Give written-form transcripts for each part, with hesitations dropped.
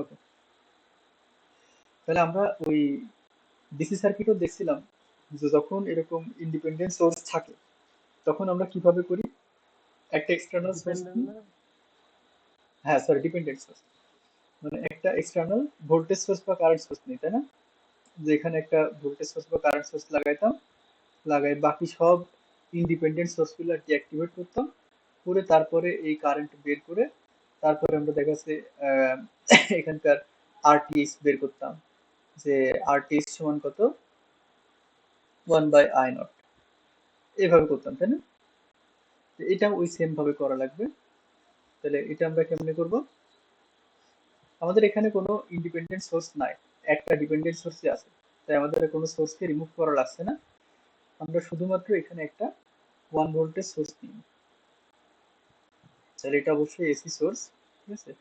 ওকে, তাহলে আমরা ওই ডিসি সার্কিটও দেখছিলাম যে যখন এরকম ইন্ডিপেন্ডেন্ট সোর্স থাকে তখন আমরা কিভাবে করি, একটা এক্সটার্নাল সোর্স ডিপেন্ডেন্ট নিই। না? হ্যাঁ সরি, ডিপেন্ডেন্ট সোর্স, মানে একটা এক্সটার্নাল ভোল্টেজ সোর্স বা কারেন্ট সোর্স নিই, তাই না? যে এখানে একটা ভোল্টেজ সোর্স বা কারেন্ট সোর্স লাগাইতাম, লাগাই বাকি সব ইন্ডিপেন্ডেন্ট সোর্সগুলো আর কি অ্যাক্টিভেট করতাম, করে তারপরে এই কারেন্ট বের করে তারপরে আমরা দেখা যাচ্ছে আহ, এখানকার আরটিএস বের করতাম, যে আরটিএস সমান কত, 1/I0, এইভাবে করতাম, তাই না? তো এটা ওই সেম ভাবে করা লাগবে। তাহলে এটা আমরা কেমনে করব, আমাদের এখানে কোনো ইন্ডিপেন্ডেন্ট সোর্স নাই, একটা ডিপেন্ডেন্ট সোর্সই আছে, তাই আমাদের কোনো সোর্সকে রিমুভ করা লাগছে না, আমরা শুধুমাত্র এখানে একটা 1 ভোল্টের সোর্স নিই। তাহলে এটা অবশ্যই এসি সোর্স, ঠিক আছে?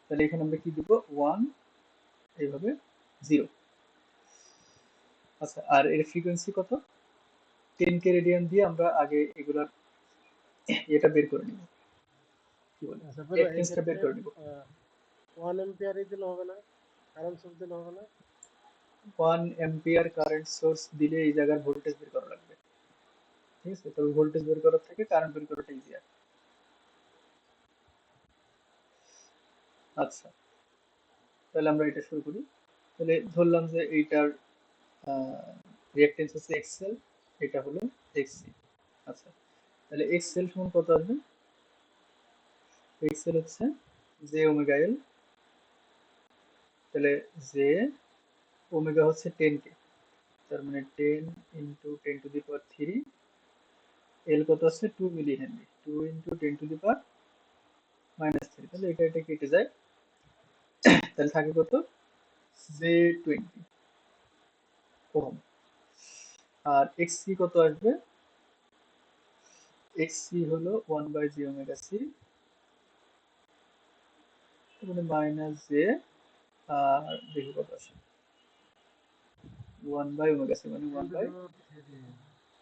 তাহলে এখানে আমরা কি দিব, 1, এইভাবে 0। আচ্ছা, আর এর ফ্রিকোয়েন্সি কত, 10K রেডিয়ান দিয়ে আমরা আগে এগুলার এটা বের করে নিব, কি বলে, আচ্ছা বলো, এই রিঅ্যাকটেন্সটা বের ক্ষেত্রে করে নিব। 1 এম্পিয়ারই দিলে হবে না? কারেন্ট সোর্স দিলে হবে না? 1 অ্যাম্পিয়ার কারেন্ট সোর্স দিলে এই জায়গার ভোল্টেজ বের করা লাগবে, ঠিক আছে? তবে ভোল্টেজ বের করার থেকে কারেন্ট বের করাটা ইজিয়ার। আচ্ছা, তাহলে আমরা এটা শুরু করি। তাহলে ধরলাম যে এইটার রিঅ্যাকটেন্স হচ্ছে এক্সেল, এটা হলো এক্সসি। আচ্ছা, তাহলে এক্সেল সমান কত আসবে, এক্সেল হচ্ছে জে ওমেগা এল, তাহলে জে ওমেগা হচ্ছে 10K, তার মানে 10 × 10⁻³ এল কত আছে 2 মিলি হেনরি, 2 × 10⁻³ তাহলে এটা এটা কেটে যায়, তাহলে থাকে কত, J20 ওহম। আর এক্সসি কত আসবে, এক্সসি হলো 1/j⍵c, মানে মাইনাস জে, আর দেখি কত আসে, 1/ω_c মানে one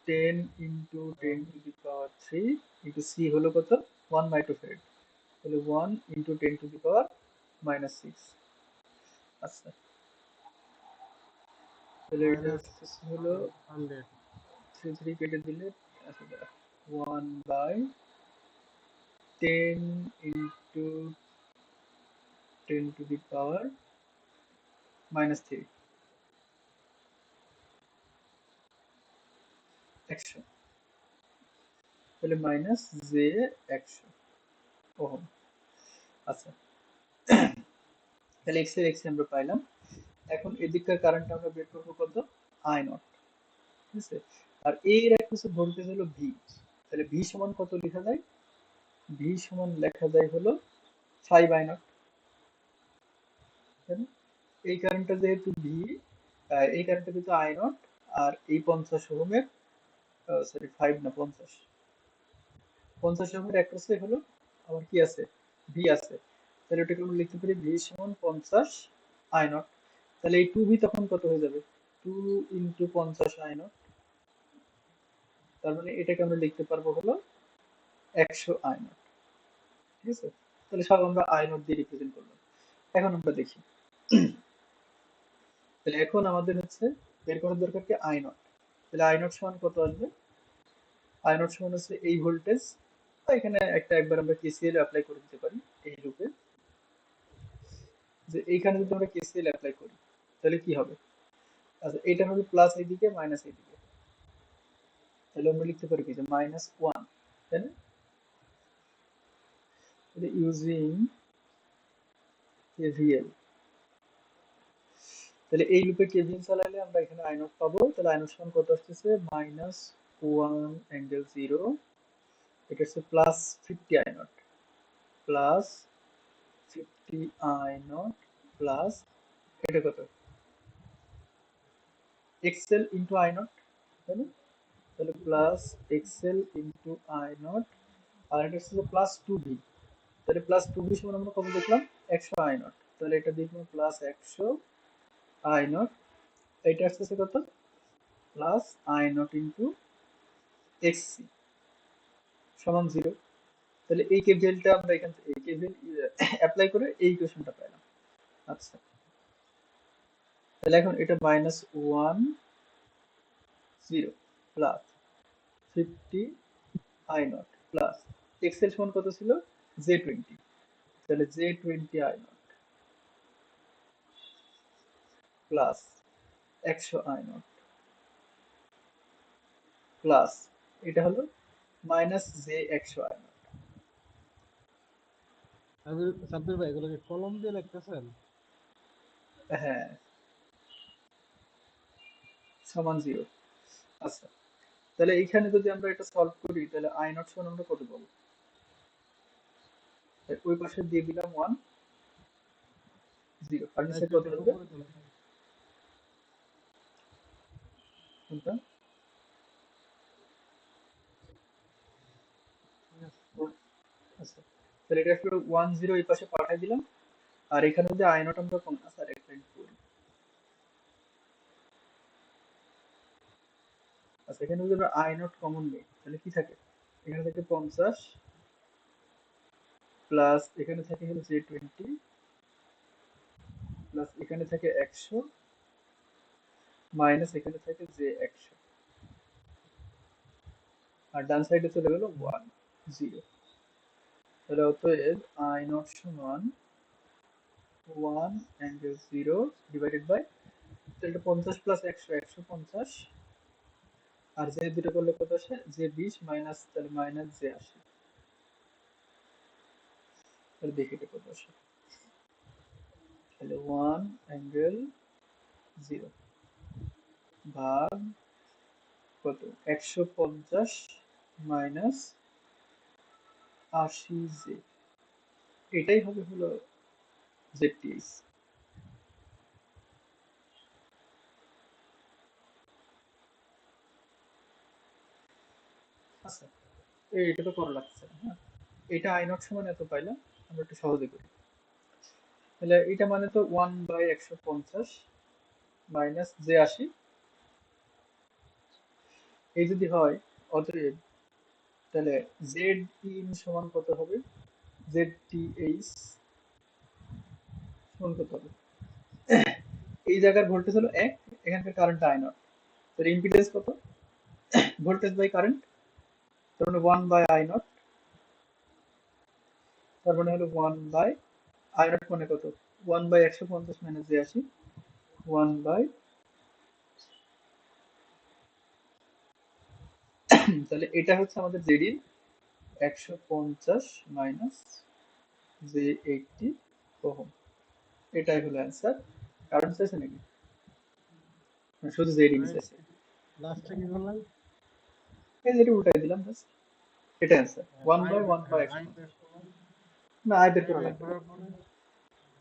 10 to by the power 3। 10 × 10⁻³ into C হলো কত, 1 মাইক্রোফ্যারাড, তাহলে 1 × 10⁻⁻6। আচ্ছা, তাহলে এটা মাইনাস হলো 100। 3 কেটে দিলে, আচ্ছা দাঁড়া, 1/10 × 10⁻³ 100, তাহলে মাইনাস জে 100 ওহম। আচ্ছা, তাহলে এক্স এর এক্স আমরা পাইলাম। এখন এদিককার কারেন্ট আমরা বের করবো কত, I0, ঠিক আছে? আর এর একটা ভোল্টেজ হলো ভি, তাহলে ভি সমান কত লেখা যায়, ভি সমান লেখা যায় হলো 5I0, তাই না? এই কারেন্টটা যেহেতু ভি, এই কারেন্টটা যেহেতু I0, আর এই 50 ওহমের, সরি 5 না 50, 50 ওহমের একটা হলো আমার কি আছে, ভি আছে, তাহলে ওটাকে আমরা লিখতে পারি ভি সমান 50I0। তাহলে এই 2V তখন কত হয়ে যাবে, 2 × 50I0, তার মানে এটাকে আমরা লিখতে পারবো হলো 100I0, ঠিক আছে? তাহলে সব আমরা I0 দিয়ে রিপ্রেজেন্ট করলাম। এখন আমরা দেখি, তাহলে এখন আমাদের হচ্ছে বের করার দরকার কি, I0, তাহলে I0 সমান কত আসবে, I0 সমান হচ্ছে এই ভোল্টেজ, এখানে একটা একবার আমরা কেসিএল অ্যাপ্লাই করে দিতে পারি এই লুপে, যে এইখানে যদি আমরা কেসিএল অ্যাপ্লাই করি তাহলে কি হবে, আচ্ছা এটা হবে প্লাস এইদিকে মাইনাস এইদিকে, তাহলে আমরা লিখতে পারি কি, যে -1, তাই না? তাহলে ইউজিং কেভিএল, তাহলে এই লুপে কেভিএল চালাইলে আমরা এখানে I0 পাবো, তাহলে I0 সমান কত আসতেছে, -1 ∠0, এটা হচ্ছে +50I0, +50I0 প্লাস এটা কত, এক্সএল ইন্টু I0, তাই না? তাহলে প্লাস এক্সএল ইন্টু I0, আর এটা হচ্ছে প্লাস 2V, তাহলে প্লাস 2V সমান আমরা কত দেখলাম, 100I0, তাহলে এটা দেখলাম প্লাস 100I0, এটা আসতেছে কত, প্লাস I0 ইন্টু এক্সসি সমান 0। তাহলে এই কেভিএলটা আমরা এখান থেকে এই কেভিএল অ্যাপ্লাই করে এই ইকুয়েশনটা পেলাম। আচ্ছা, তাহলে এখন এটা minus 10 plus 50 I not plus x এর সমান কত ছিল, J20, তাহলে J20 I not plus 100 I not plus এটা হলো minus J100 I not. Sabbir ভাই এগুলোকে কলম দিয়ে লিখতেছেন? হ্যাঁ, সমান 0। আচ্ছা, তাহলে এইখানে যদি আমরা এটা সলভ করি তাহলে আই নট সমান আমরা কত পাবো, ওই পাশে দিয়ে দিলাম 10, আর নিচে কত একটু হবে উপরে তোলেন। কোনটা? ঠিক আছে। আচ্ছা, তাহলে এটা একটু 10 এই পাশে পাঠিয়ে দিলাম, আর এখানে যে আই নট আমরা কোন, আচ্ছা একটা মিনিট করি। আচ্ছা, এখানে যদি আমরা আই নট কমন নিই তাহলে কি থাকে, এখানে থাকে 50 প্লাস এখানে থাকে হলো J20 প্লাস এখানে থাকে 100 মাইনাস এখানে থাকে J100, আর ডান সাইডে চলে গেল 10। তাহলে অতএব আই নট সমান 1 ডিভাইডেড বাই, তাহলে 50 প্লাস 100 150, আর যে দুটো করলে কত আসে, J20 মাইনাস তাহলে মাইনাস J80, তাহলে দেখি এটা কত আসে, তাহলে 1 ভাগ কত, 150 মাইনাস 80J, এটাই হবে হলো ZTH। আচ্ছা, এটা তো করা লাগছে না, হ্যাঁ, এটা আই নট সমান এত পাইলাম, আমরা একটু সহজে করি। তাহলে এটা মানে তো 1/150 মাইনাস J80, এই যদি হয়, অতএব তাহলে জেড ইন সমান কত হবে, ZTH সমান কত হবে, এই জায়গার ভোল্টেজ হলো 1, এখানকার কারেন্ট আই নট, তাহলে ইম্পিডেন্স কত, ভোল্টেজ বাই কারেন্ট, তার মানে 1/I0, তার মানে হলো 1/I0 মানে কত, 1/150 মাইনাস J80, 1 বাই, তাহলে এটা হচ্ছে আমাদের জেডি 150 মাইনাস J80 ওহম, এটাই হলো অ্যান্সার। কারেন্ট চাইছে নাকি, না, শুধু জেডি চাইছে, লাস্টে কি করলেন? এই যেটা উল্টাই দিলাম বাস, এটা answer, one I by one by I একশো বের করলাম। না, আই বের আই করা বের লাগবে না। করার পরে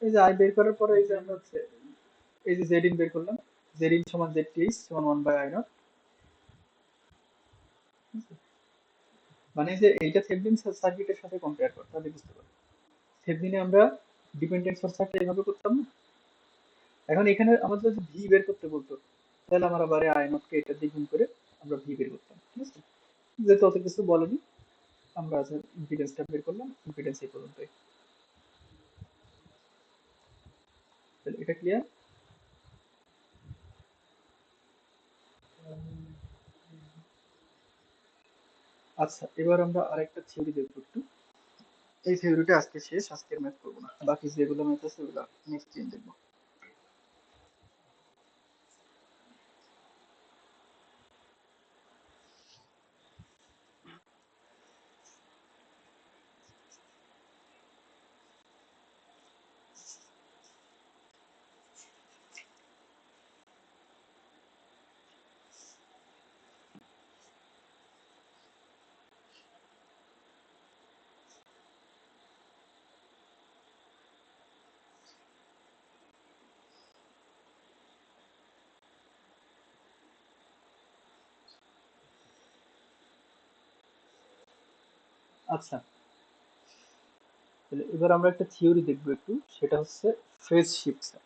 এই যে আই বের করার পরে এই যে এটি আমরা হচ্ছে এই যে জেড ইন বের করলাম, জেড ইন সমান ZTH সমান 1/I0, মানে যে এইটা থেভেনিন সার্কিটের সাথে কম্পেয়ার কর, তাহলে বুঝতে পারবে। থেভেনিনে আমরা ডিপেন্ডেন্ট সোর্স থাকলে এইভাবে করতাম না। এখন এখানে আমাদের যদি ভি বের করতে বলতো, তাহলে আমরা আবার আই নট কে এটা দিয়ে গুণ করে আমরা ভি বের করতাম, ঠিক আছে। যেহেতু অত কিছু বলেনি, আমরা আজ ইম্পিডেন্সটা বের করলাম, ইম্পিডেন্স এই পর্যন্তই। তাহলে এটা ক্লিয়ার। আচ্ছা, এবার আমরা আরেকটা থিওরি দেখবো একটু, এই থিওরিটা আজকে শেষ, আজকের ম্যাথ করবো না, বাকি যেগুলো ম্যাথ আছে ওগুলো নেক্সট দিন দেখবো। আচ্ছা, তাহলে এবার আমরা একটা থিওরি দেখবো একটু, সেটা হচ্ছে ফেজ শিফট সার্কিট।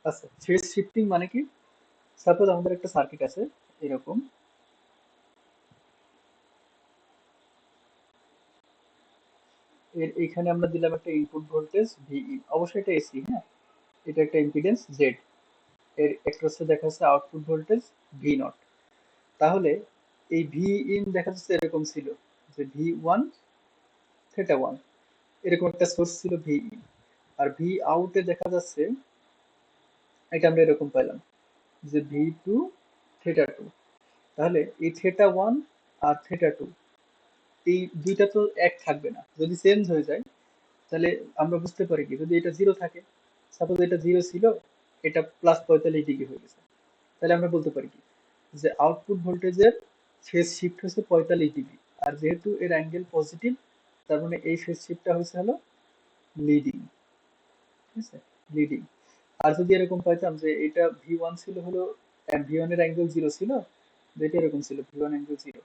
আচ্ছা, ফেজ শিফটিং মানে কি? সাপোজ আমাদের একটা সার্কিট আছে এরকম, এখানে আমরা দিলাম একটা ইনপুট ভোল্টেজ ভিই, অবশ্যই এটা এসি, হ্যাঁ, এটা একটা ইম্পিডেন্স জেড, এর অ্যাক্রসে দেখা যাচ্ছে আউটপুট ভোল্টেজ ভি নট। তাহলে এই ভি ইন দেখা যাচ্ছে এরকম ছিল, যে ভি ওয়ান থেটা ওয়ান, এরকম একটা সোর্স ছিল ভি ইন। আর ভি আউটে দেখা যাচ্ছে, এটা আমরা এরকম পেলাম, যে ভি টু থেটা টু। তাহলে এই থেটা ওয়ান আর থেটা টু, এই দুইটা তো এক থাকবে না, যদি চেঞ্জ হয়ে যায় তাহলে আমরা বুঝতে পারি কি, যদি এটা জিরো থাকে, সাপোজ এটা জিরো ছিল, এটা প্লাস 45 ডিগ্রি হয়ে গেছে, তাহলে আমরা বলতে পারি কি, যে আউটপুট ভোল্টেজের ফেজ শিফট হয়েছে 45 ডিগ্রি। আর যেহেতু এর অ্যাঙ্গেল পজিটিভ, তার মানে এই ফেজ শিফটটা হয়েছে হলো লিডিং, ঠিক আছে, লিডিং। আর যদি এরকম পাইতাম যে এটা ভি ওয়ান ছিল হলো, ভি ওয়ান এর অ্যাঙ্গেল জিরো ছিল, যেটা এরকম ছিল ভি ওয়ান অ্যাঙ্গেল জিরো,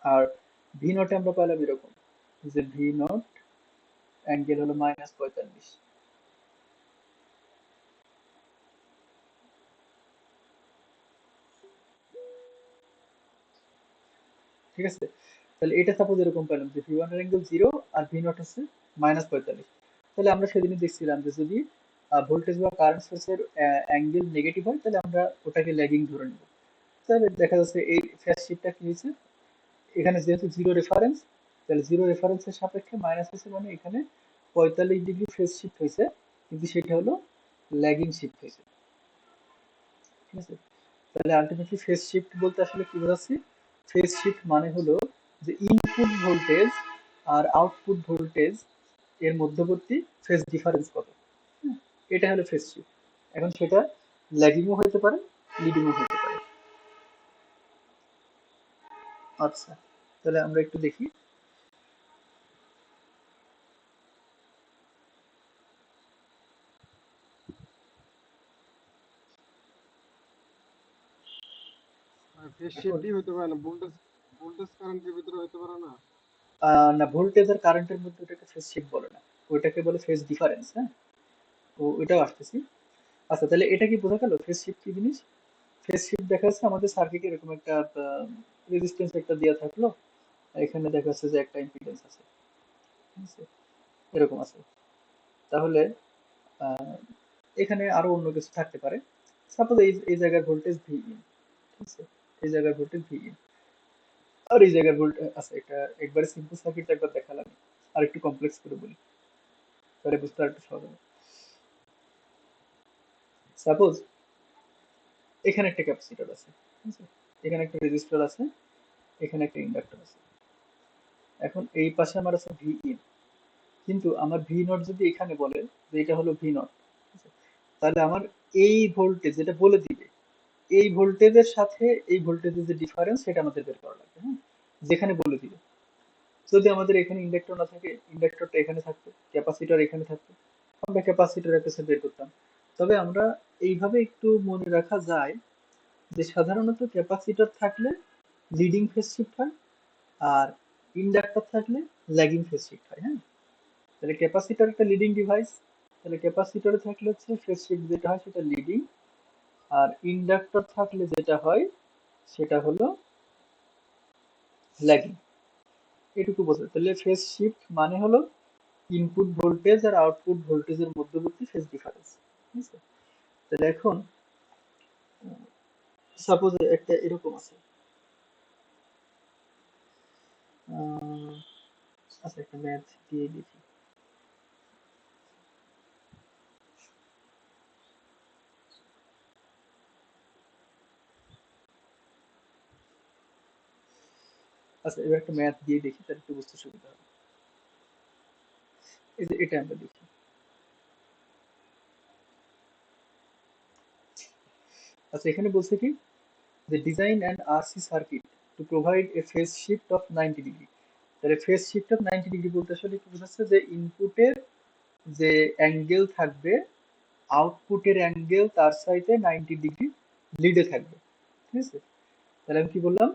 আর ভি নটে আমরা পাইলাম এরকম, যে ভি নট অ্যাঙ্গেল হলো -45। ঠিক আছে, তাহলে এটা সাপোজ এরকম পেলাম যে ভি ওয়ান এর অ্যাঙ্গেল জিরো আর ভি নট হচ্ছে -45। তাহলে আমরা সেদিনই দেখছিলাম যে যদি ভোল্টেজ বা কারেন্ট সোর্সের অ্যাঙ্গেল নেগেটিভ হয়, তাহলে আমরা ওটাকে ল্যাগিং ধরে নেব। তাহলে দেখা যাচ্ছে এই ফেজ শিফটটা কি হয়েছে, এখানে যেহেতু জিরো রেফারেন্স, তাহলে জিরো রেফারেন্সের সাপেক্ষে মাইনাস হয়েছে, মানে এখানে 45 ডিগ্রি ফেজ শিফট হয়েছে, কিন্তু সেটা হলো ল্যাগিং শিফট হয়েছে। ঠিক আছে, তাহলে আলটিমেটলি ফেজ শিফট বলতে আসলে কি বোঝাচ্ছি, ফেজ শিফট মানে হলো যে ইনপুট ভোল্টেজ আর আউটপুট ভোল্টেজ এর মধ্যবর্তী ফেজ ডিফারেন্স কত। হ্যাঁ, এটা হলো ফেজ শিফট। এখন সেটা ল্যাগিংও হতে পারে, লিডিংও হতে পারে। আচ্ছা, তাহলে আমরা একটু দেখি। ফেজ এখন শিফটই হতে পারে না, ভোল্টেজ ভোল্টেজ কারেন্টের ভিতরে হতে পারে না। না, ভোল্টেজ আর কারেন্টের মধ্যে ওটাকে ফেজ শিফট বলে না, ওইটাকে বলে ফেজ ডিফারেন্স। হ্যাঁ, তো ওইটাও আসতেছি। আচ্ছা, তাহলে এটা কি বোঝা গেল ফেজ শিফট কি জিনিস? ফেজ শিফট দেখা যাচ্ছে আমাদের সার্কিটে এরকম একটা রেজিস্ট্যান্স একটা দেওয়া থাকলো, আর এখানে দেখা যাচ্ছে যে একটা ইম্পিডেন্স আছে, ঠিক আছে, এরকম আছে। তাহলে আহ, এখানে আরো অন্য কিছু থাকতে পারে। সাপোজ এই এই জায়গার ভোল্টেজ ভি ইন, ঠিক আছে, এই জায়গার ভোল্টেজ ভি ইন, আর এই জায়গার ভোল্টেজ আছে, এটা একবারে সিম্পল সার্কিট একবার দেখালাম, আর একটু কমপ্লেক্স করে বলি, তাহলে বুঝতে আর একটু সহজ হবে। সাপোজ এখানে একটা ক্যাপাসিটর আছে, ঠিক আছে, এখানে একটা রেজিস্টর আছে, এখানে একটা ইন্ডাক্টর আছে। এখন এই পাশে আমার আছে ভি ইন, কিন্তু আমার ভি নট যদি এখানে বলে যে এটা হলো ভি নট, তাহলে আমার এই ভোল্টেজ যেটা বলে দিবে, এই ভোল্টেজের সাথে এই ভোল্টেজের যে ডিফারেন্স সেটা আমাদের বের করা লাগবে, হ্যাঁ, যেখানে বলে দিবে। যদি আমাদের এখানে ইন্ডাক্টর না থাকে, ইন্ডাক্টরটা এখানে থাকতো, ক্যাপাসিটর এখানে থাকতো, আমরা ক্যাপাসিটরের কাছে বের করতাম। তবে আমরা এইভাবে একটু মনে রাখা যায় যে সাধারণত ক্যাপাসিটর থাকলে লিডিং ফেজ শিফট হয়, আর ইন্ডাক্টর থাকলে ল্যাগিং ফেজ শিফট হয়। হ্যাঁ, তাহলে ক্যাপাসিটর একটা লিডিং ডিভাইস, তাহলে ক্যাপাসিটরে থাকলে হচ্ছে ফেজ শিফট যেটা হয় সেটা লিডিং, আর ইন্ডাক্টর থাকলে যেটা হয় সেটা হলো ল্যাগিং। এটুকু বোঝা, তাহলে ফেজ শিফট মানে হলো ইনপুট ভোল্টেজ আর আউটপুট ভোল্টেজের মধ্যবর্তী ফেজ ডিফারেন্স। ঠিক আছে, তাহলে এখন সাপোজ একটা এরকম আছে, আহ, আচ্ছা একটা ম্যাথ দিয়ে দেখি। আচ্ছা, এবার একটা ম্যাথ দিয়ে দেখি, তাহলে একটু বুঝতে সুবিধা হবে। এই যে এটা আমরা দেখি। আচ্ছা, এখানে বলছে কি, যে design and RC circuit to provide a phase shift of 90 degree. তাহলে ফেজ শিফট অফ 90 ডিগ্রি বলতে আসলে কি বোঝাচ্ছে, যে ইনপুটের যে অ্যাঙ্গেল থাকবে, আউটপুটের অ্যাঙ্গেল তার সাইতে 90 ডিগ্রি লিডে থাকবে। ঠিক আছে, তাহলে আমি কি বললাম,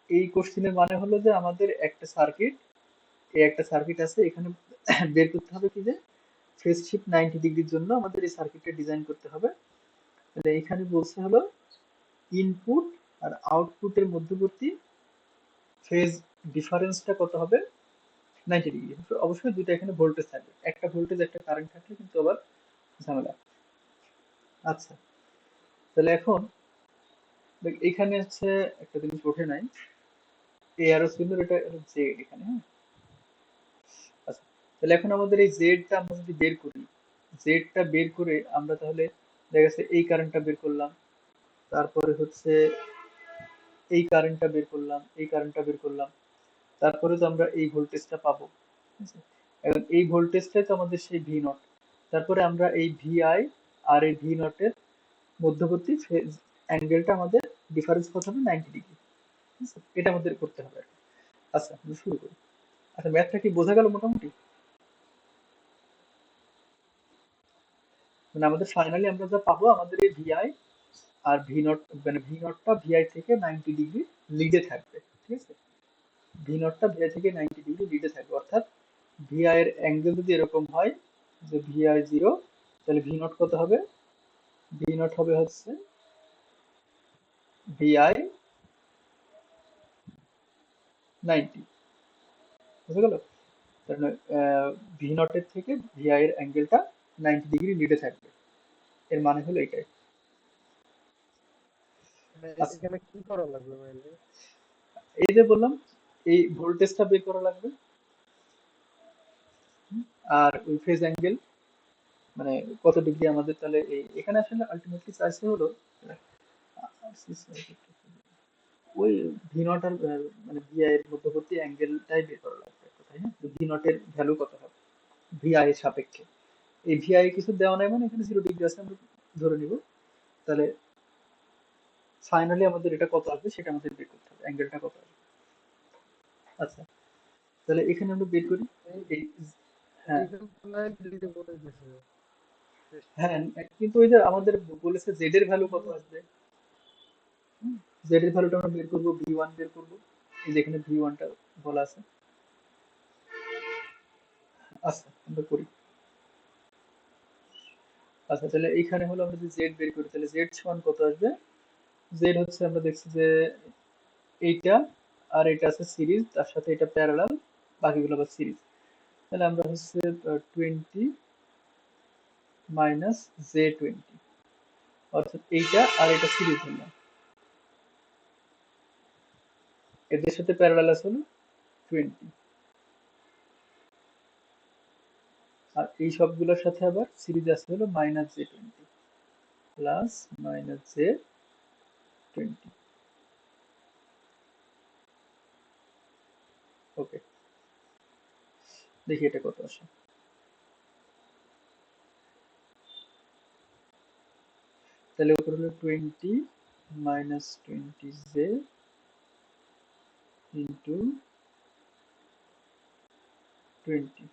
এই কোশ্চেনের মানে হলো যে আমাদের একটা সার্কিট, এই একটা সার্কিট আছে, এখানে বের করতে হবে কি, যে ফেজ শিফট 90 ডিগ্রির জন্য আমাদের এই সার্কিটটা ডিজাইন করতে হবে। তাহলে এখানে বলছে হলো ইনপুট আর আউটপুটের মধ্যবর্তী ফেজ ডিফারেন্সটা কত হবে, 90 ডিগ্রি। অবশ্যই দুইটা এখানে ভোল্টেজ থাকবে, একটা ভোল্টেজ একটা কারেন্ট থাকলে কিন্তু আবার ঝামেলা। আচ্ছা, তাহলে এখন দেখ এখানে হচ্ছে একটা জিনিস ওঠে নাই, এই অ্যারো চিহ্ন, এটা জেড এখানে, হ্যাঁ। আচ্ছা, তাহলে এখন আমাদের এই জেডটা আমরা যদি বের করি, জেডটা বের করে আমরা তাহলে দেখা যাচ্ছে এই কারেন্টটা বের করলাম, তারপরে হচ্ছে এই কারেন্টটা বের করলাম, এই কারেন্টটা বের করলাম, তারপরে তো আমরা এই ভোল্টেজটা পাবো, ঠিক আছে? এখন এই ভোল্টেজটাই তো আমাদের সেই ভি নট, তারপরে আমরা এই ভিআই আর এই ভি নটের মধ্যবর্তী ফেজ অ্যাঙ্গেলটা আমাদের ডিফারেন্স কত হবে, 90 ডিগ্রি, ঠিক আছে? এটা আমাদের করতে হবে। আচ্ছা, আমরা শুরু করি। আচ্ছা, ম্যাথটা কি বোঝা গেল মোটামুটি? মানে আমাদের ফাইনালি আমরা যা পাবো, আমাদের এই ভিআই আর ভি নট, মানে ভি নটটা ভিআই থেকে 90 ডিগ্রি লিডে থাকবে, ঠিক আছে? ভি নটটা ভিআই থেকে 90 ডিগ্রি লিডে থাকবে, অর্থাৎ ভিআই এর অ্যাঙ্গেল যদি এরকম হয় যে ভিআই জিরো, তাহলে ভি নট কত হবে, ভি নট হবে হচ্ছে ভিআই 90, বুঝা গেল? কারণ ভি নটের থেকে ভিআই এর অ্যাঙ্গেলটা 90 ডিগ্রি লিডে থাকবে, এর মানে হলো এটাই। মানে আচ্ছা, এখানে কি করা লাগবে মেইনলি? এই যে বললাম, এই ভোল্টেজটা বের করা লাগবে, আর ওই ফেজ অ্যাঙ্গেল মানে কত ডিগ্রি আমাদের, তাহলে এই এখানে আসলে আলটিমেটলি চাইছে হলো ওই ভি নট আর মানে ভিআই এর মধ্যবর্তী অ্যাঙ্গেলটাই বের করা লাগবে, তাই না? ভি নট এর ভ্যালু কত হবে ভিআই এর সাপেক্ষে। এই ভিআই কিছু দেওয়া নাই, মানে এখানে 0 ডিগ্রি আছে আমরা ধরে নিব। তাহলে ফাইনালি আমাদের এটা কত আসবে সেটা আমাদের বের করতে হবে, অ্যাঙ্গেলটা কত আসবে। আচ্ছা, তাহলে এখানে আমরা বের করি এই এই, হ্যাঁ এইখানে তো 90 ডিগ্রি বলে দিছে হ্যাঁ, কিন্তু ওই যে আমাদের বলেছে জেড এর ভ্যালু কত আসবে, জেড এর ভ্যালুটা আমরা বের করবো, ভি ওয়ান বের করবো, এই যেখানে ভি ওয়ানটা বলা আছে। আচ্ছা, আমরা করি। আচ্ছা, তাহলে এইখানে হলো আমরা যদি জেড বের করি, তাহলে জেড সমান কত আসবে, জেড হচ্ছে আমরা দেখছি যে এইটা আর এটা আছে সিরিজ, তার সাথে এটা প্যারালাল, বাকিগুলো আবার সিরিজ। তাহলে আমরা হচ্ছে 20 মাইনাস জে 20, অর্থাৎ এইটা আর এটা সিরিজ হলো, এদের সাথে প্যারালাল আছে হলো 20, আর এই সবগুলোর সাথে আবার সিরিজ আছে হলো minus J 20 plus minus J 20। Okay, দেখি এটা কত আসে। তাহলে উপর হলো 20 minus 20 J into 20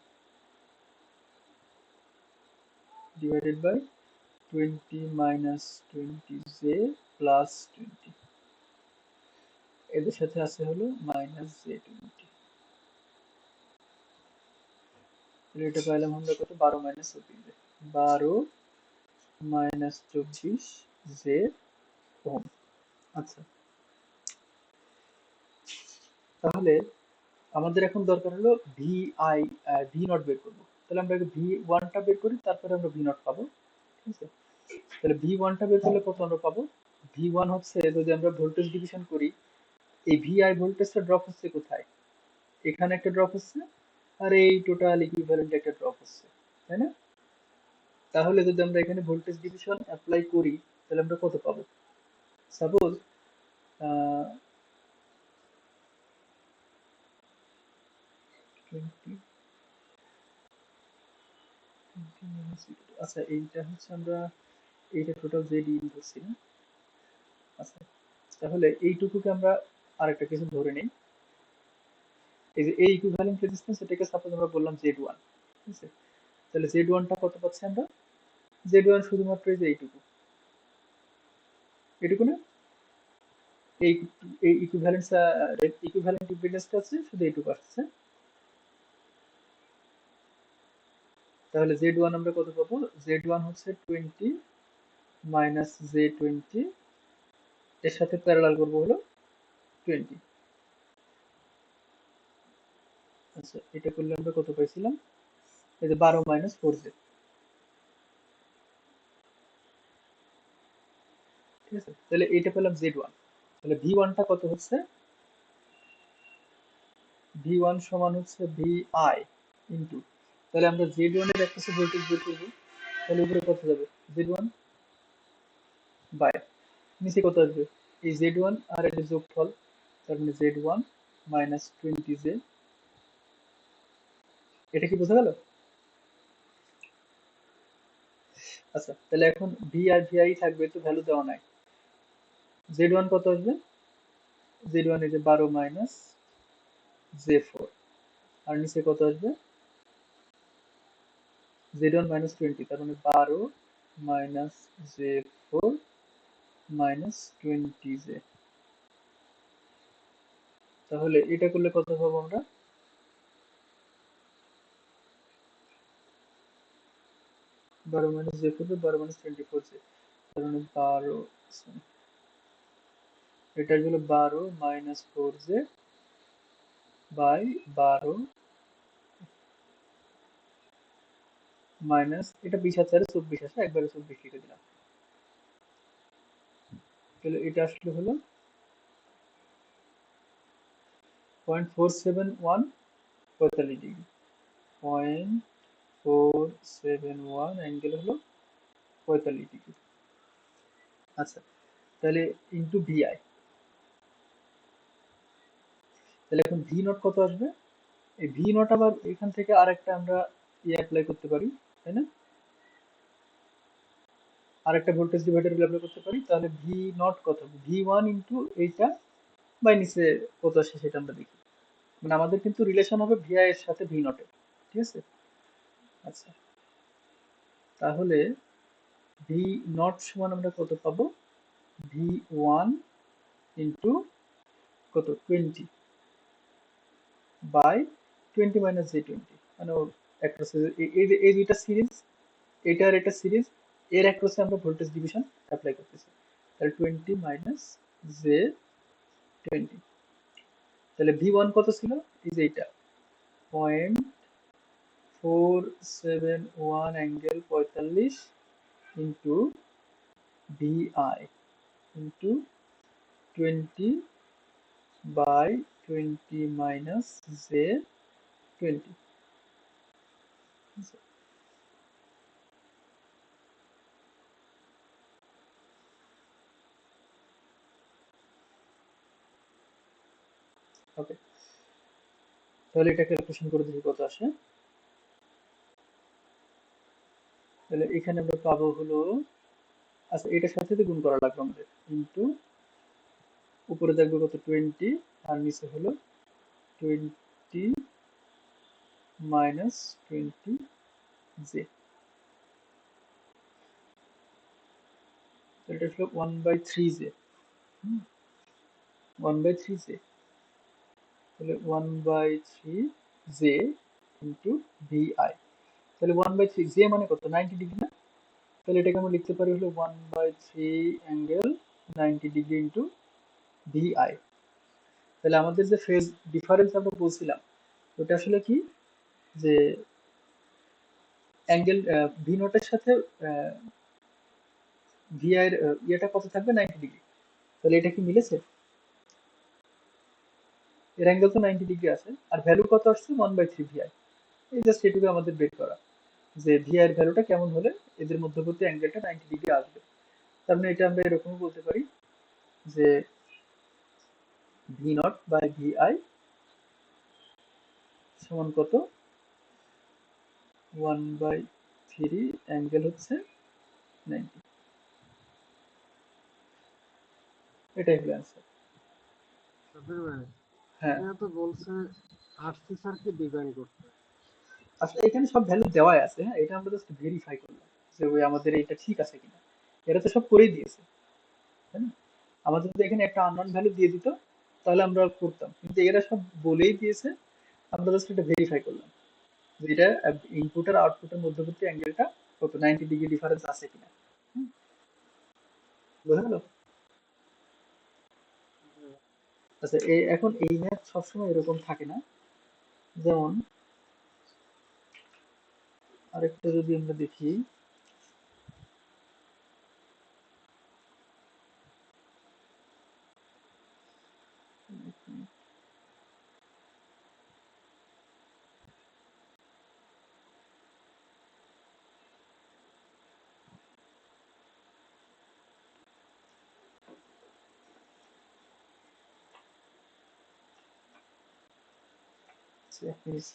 divided by 20 minus 20 J plus 20, এদের সাথে আছে হলো মাইনাস জে 20। তাহলে এটা পাইলাম আমরা কত, 12 মাইনাস 24, 12 মাইনাস 24 জে ওহম। আচ্ছা, তাহলে আমাদের এখন দরকার হলো ভি আই, ভি নট বের করবো। তাহলে আমরা আগে ভি ওয়ানটা বের করি, তারপরে আমরা ভি নট পাবো, ঠিক আছে? তাহলে ভি ওয়ানটা বের করলে কত আমরা পাবো, ভি ওয়ান হচ্ছে যদি আমরা ভোল্টেজ ডিভিশন করি, এই ভি আই ভোল্টেজটা ড্রপ হচ্ছে কোথায়, এখানে একটা ড্রপ হচ্ছে, আর এই টোটাল ইকুইভ্যালেন্ট একটা ড্রপ হচ্ছে, তাই না? তাহলে যদি আমরা এখানে ভোল্টেজ ডিভিশন অ্যাপ্লাই করি, তাহলে আমরা কত পাবো, সাপোজ আহ 20, আচ্ছা এইটা হচ্ছে আমরা এইটা টোটাল জেড ইউজ করছি না। আচ্ছা, তাহলে এইটুকুকে আমরা আরেকটা কিছু ধরে নিই, এই যে এই ইকুইভ্যালেন্ট রেজিস্ট্যান্স, এটাকে সাপোজ আমরা বললাম জেড ওয়ান, ঠিক আছে? তাহলে জেড ওয়ানটা কত পাচ্ছি আমরা, জেড ওয়ান শুধুমাত্র এই যে এইটুকু, এটুকু না, এই এই ইকুইভ্যালেন্স, ইকুইভ্যালেন্ট ইম্পিডেন্সটা আছে শুধু এইটুকু আসছে। তাহলে Z1 আমরা কত পাবো? Z1 হচ্ছে 20 মাইনাস Z20, এর সাথে প্যারালাল করবো হলো 20। আচ্ছা, এটা করলে আমরা কত পাইছিলাম? এই যে 12 মাইনাস 4Z, ঠিক আছে? তাহলে এটা পেলাম Z1। তাহলে V1টা কত হচ্ছে? V1 সমান হচ্ছে VI ইন্টু, তাহলে আমরা Z1 এর একটা ভোল্টেজ বের করবো, তাহলে উপরে কত যাবে? Z1 বাই নিচে কত আসবে? এই Z1 আর এর যোগফল, তার মানে Z1 মাইনাস 20Z। এটা কি বোঝা গেল? আচ্ছা, তাহলে এখন ভি আর ভিআই থাকবে, তো ভ্যালু দেওয়া নাই। Z1 কত আসবে? Z1 এই যে 12 মাইনাস Z4, আর নিচে কত আসবে? Z1 মাইনাস 20, তার মানে 12 মাইনাস Z4 মাইনাস 20Z। তাহলে এটা করলে কত পাবো আমরা? 12 মাইনাস Z4, 12 মাইনাস 24Z, তার মানে 12, এটা হলো 12 মাইনাস 4Z বাই 12 মাইনাস, এটা 20 আর 24 আসে, একবারে 24 লিখে দিলাম। তাহলে এটা আসলে হলো 0.471, 45 ডিগ্রি। 0.471 অ্যাঙ্গেল হলো 45 ডিগ্রি। আচ্ছা, তাহলে ইন্টু ভিআই, তাহলে এখন ভি নট কত আসবে? এই ভি নট আবার এখান থেকে আরেকটা আমরা অ্যাপ্লাই করতে পারি, তাই না? আরেকটা ভোল্টেজ ডিভাইডার অ্যাপ্লাই করতে পারি, তাহলে ভি নট কত? V1 ইন্টু এইটা বাই নিচে কত আসে সেটা আমরা দেখি। মানে আমাদের কিন্তু রিলেশন হবে ভিআই এর সাথে ভি নট এর, ঠিক আছে? আচ্ছা, তাহলে ভি নট সমান আমরা কত পাবো? V1 ইন্টু কত? 20 বাই 20 মাইনাস Z20, মানে ওর অ্যাক্রসে এই দুইটা সিরিজ, এটা আর এটা সিরিজ, এর অ্যাক্রসে আমরা ভোল্টেজ ডিভিশন অ্যাপ্লাই করতেছি। তাহলে 20 মাইনাস Z20, তাহলে V1 কত ছিল? এই যে এটা 0.471 angle 45 into VI into 20 by 20 minus Z20। Okay, তাহলে এটা ক্যালকুলেশন করে দেখি কত আসে। তাহলে এখানে আমরা পাবো হলো, আচ্ছা এটার সাথে তো গুণ করা লাগবে আমাদের, ইন্টু উপরে দেখবো কত? 20, আর নিচে হলো 20 মাইনাস 20Z। এটা হলো 1/3Z, 1/3Z, তাহলে 1/3Z ইন্টু VI, তাহলে 1/3 মানে কত? 90 ডিগ্রি না? তাহলে এটাকে আমরা লিখতে পারি হলো 1/3 অ্যাঙ্গেল 90 ডিগ্রি ইন্টু VI। তাহলে আমাদের যে ফেজ ডিফারেন্স আমরা বলছিলাম, ওটা আসলে কি? যে অ্যাঙ্গেল ভি নটের সাথে ভিআই এর ইয়েটা কত থাকবে? 90 ডিগ্রি। তাহলে এটা কি মিলেছে? এর অ্যাঙ্গেল তো 90 ডিগ্রি আছে, আর ভ্যালু কত আসছে? 1/3 ভিআই। এই জাস্ট এটুকু আমাদের বের করা, যে ভিআই এর ভ্যালুটা কেমন হলে এদের মধ্যবর্তী অ্যাঙ্গেলটা 90 ডিগ্রি আসবে। তার মানে এটা আমরা এরকম বলতে পারি যে ভি নট বাই ভিআই সমান কত? 1/3 অ্যাঙ্গেল হচ্ছে 90। এটাই হলো অ্যান্সার। সাব্বির ভাই, হ্যাঁ, এখানে তো বলছে আরসি সার্কিট ডিজাইন করতে। আসলে এখানে সব ভ্যালু দেওয়াই আছে, হ্যাঁ, এটা আমরা জাস্ট ভেরিফাই করলাম যে ওই আমাদের এটা ঠিক আছে কিনা। এরা তো সব করেই দিয়েছে, তাই না? আমাদের যদি এখানে একটা আননোন ভ্যালু দিয়ে দিত, তাহলে আমরা করতাম, কিন্তু এরা সব বলেই দিয়েছে, আমরা জাস্ট এটা ভেরিফাই করলাম। যেটা ইনপুট আর আউটপুটের মধ্যবর্তী অ্যাঙ্গেলটা কত 90 ডিগ্রি ডিফারেন্স আছে কিনা। হুম, বোঝা গেল? আচ্ছা এখন এই ম্যাথ সবসময় এরকম থাকে না। যেমন আরেকটা যদি আমরা দেখি, এক মিনিট।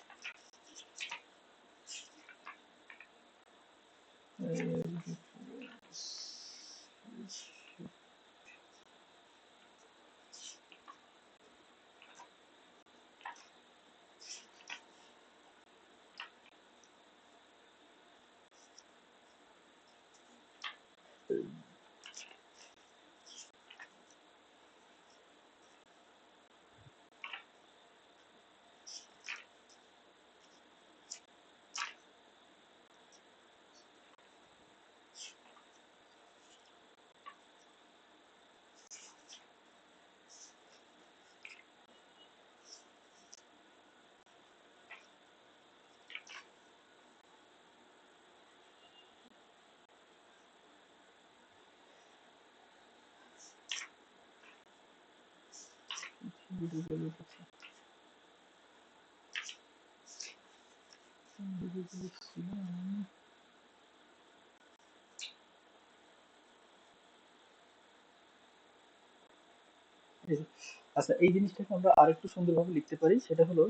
আচ্ছা এই জিনিসটাকে আমরা আরেকটু সুন্দরভাবে লিখতে পারি, সেটা হলো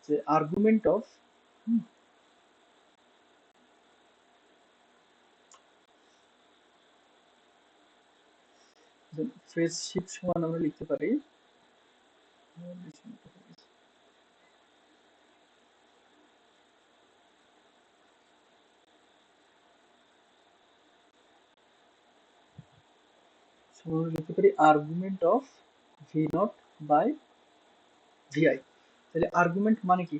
যে আর্গুমেন্ট অফ ফেজ শিফট সমান আমরা লিখতে পারি সমান লিখতে পারি argument of V naught by VI. তাহলে আর্গুমেন্ট মানে কি?